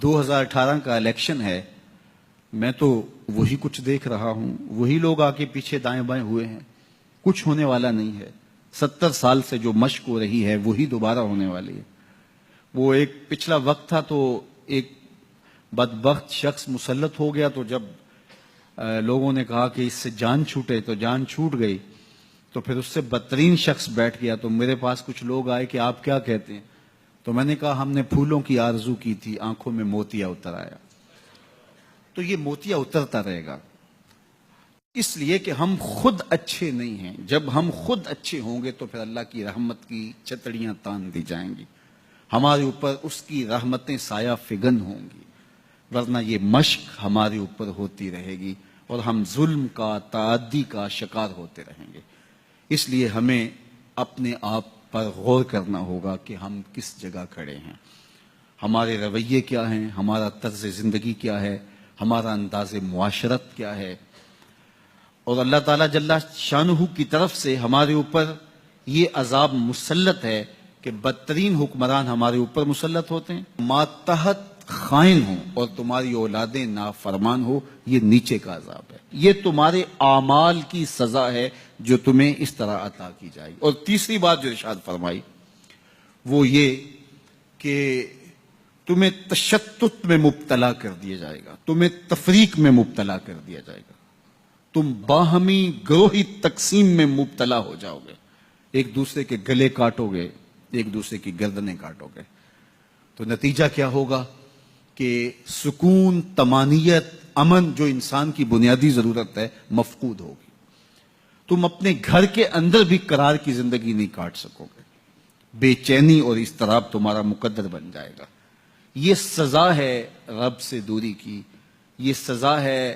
2018 کا الیکشن ہے، میں تو وہی کچھ دیکھ رہا ہوں، وہی لوگ آ کے پیچھے دائیں بائیں ہوئے ہیں، کچھ ہونے والا نہیں ہے۔ 70 سال سے جو مشق ہو رہی ہے وہی دوبارہ ہونے والی ہے۔ وہ ایک پچھلا وقت تھا تو ایک بدبخت شخص مسلط ہو گیا، تو جب لوگوں نے کہا کہ اس سے جان چھوٹے تو جان چھوٹ گئی، تو پھر اس سے بدترین شخص بیٹھ گیا۔ تو میرے پاس کچھ لوگ آئے کہ آپ کیا کہتے ہیں؟ تو میں نے کہا ہم نے پھولوں کی آرزو کی تھی، آنکھوں میں موتیا اتر آیا۔ تو یہ موتیا اترتا رہے گا، اس لیے کہ ہم خود اچھے نہیں ہیں۔ جب ہم خود اچھے ہوں گے تو پھر اللہ کی رحمت کی چھتڑیاں تان دی جائیں گی، ہمارے اوپر اس کی رحمتیں سایہ فگن ہوں گی، ورنہ یہ مشق ہمارے اوپر ہوتی رہے گی اور ہم ظلم کا، تعدی کا شکار ہوتے رہیں گے۔ اس لیے ہمیں اپنے آپ پر غور کرنا ہوگا کہ ہم کس جگہ کھڑے ہیں، ہمارے رویے کیا ہیں، ہمارا طرز زندگی کیا ہے، ہمارا انداز معاشرت کیا ہے۔ اور اللہ تعالیٰ جل شانہ کی طرف سے ہمارے اوپر یہ عذاب مسلط ہے کہ بدترین حکمران ہمارے اوپر مسلط ہوتے ہیں، ماتحت خائن ہوں اور تمہاری اولادیں نافرمان ہو، یہ نیچے کا عذاب ہے۔ یہ تمہارے اعمال کی سزا ہے جو تمہیں اس طرح عطا کی جائے گی۔ اور تیسری بات جو ارشاد فرمائی وہ یہ کہ تمہیں تشتت میں مبتلا کر دیا جائے گا، تمہیں تفریق میں مبتلا کر دیا جائے گا، تم باہمی گروہی تقسیم میں مبتلا ہو جاؤ گے، ایک دوسرے کے گلے کاٹو گے، ایک دوسرے کی گردنیں کاٹو گے۔ تو نتیجہ کیا ہوگا کہ سکون، طمانینت، امن جو انسان کی بنیادی ضرورت ہے مفقود ہوگی۔ تم اپنے گھر کے اندر بھی قرار کی زندگی نہیں کاٹ سکو گے، بے چینی اور اضطراب تمہارا مقدر بن جائے گا۔ یہ سزا ہے رب سے دوری کی، یہ سزا ہے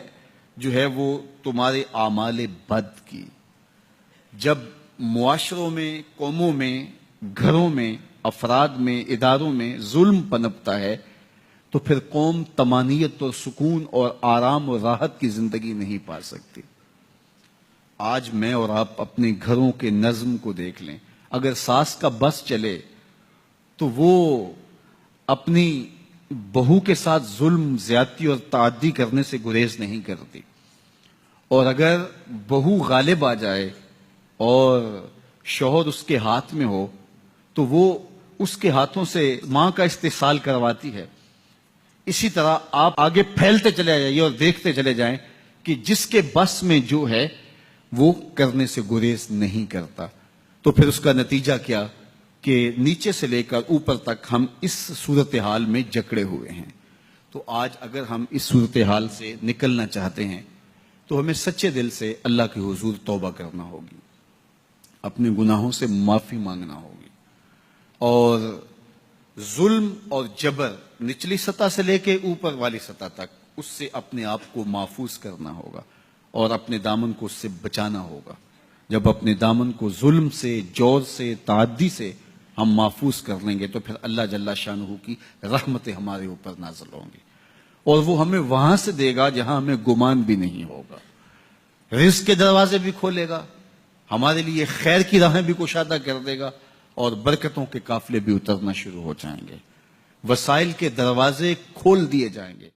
جو ہے وہ تمہارے اعمال بد کی۔ جب معاشروں میں، قوموں میں، گھروں میں، افراد میں، اداروں میں ظلم پنپتا ہے تو پھر قوم طمانینت اور سکون اور آرام اور راحت کی زندگی نہیں پا سکتی۔ آج میں اور آپ اپنے گھروں کے نظم کو دیکھ لیں، اگر ساس کا بس چلے تو وہ اپنی بہو کے ساتھ ظلم، زیادتی اور تعدی کرنے سے گریز نہیں کرتی، اور اگر بہو غالب آ جائے اور شوہر اس کے ہاتھ میں ہو تو وہ اس کے ہاتھوں سے ماں کا استحصال کرواتی ہے۔ اسی طرح آپ آگے پھیلتے چلے جائیے اور دیکھتے چلے جائیں کہ جس کے بس میں جو ہے وہ کرنے سے گریز نہیں کرتا، تو پھر اس کا نتیجہ کیا کہ نیچے سے لے کر اوپر تک ہم اس صورتحال میں جکڑے ہوئے ہیں۔ تو آج اگر ہم اس صورتحال سے نکلنا چاہتے ہیں تو ہمیں سچے دل سے اللہ کے حضور توبہ کرنا ہوگی، اپنے گناہوں سے معافی مانگنا ہوگی، اور ظلم اور جبر نچلی سطح سے لے کے اوپر والی سطح تک اس سے اپنے آپ کو محفوظ کرنا ہوگا اور اپنے دامن کو اس سے بچانا ہوگا۔ جب اپنے دامن کو ظلم سے، جور سے، تعدی سے ہم محفوظ کر لیں گے تو پھر اللہ جل شانہ کی رحمتیں ہمارے اوپر نازل ہوں گی، اور وہ ہمیں وہاں سے دے گا جہاں ہمیں گمان بھی نہیں ہوگا۔ رزق کے دروازے بھی کھولے گا، ہمارے لیے خیر کی راہیں بھی کشادہ کر دے گا، اور برکتوں کے قافلے بھی اترنا شروع ہو جائیں گے، وسائل کے دروازے کھول دیے جائیں گے۔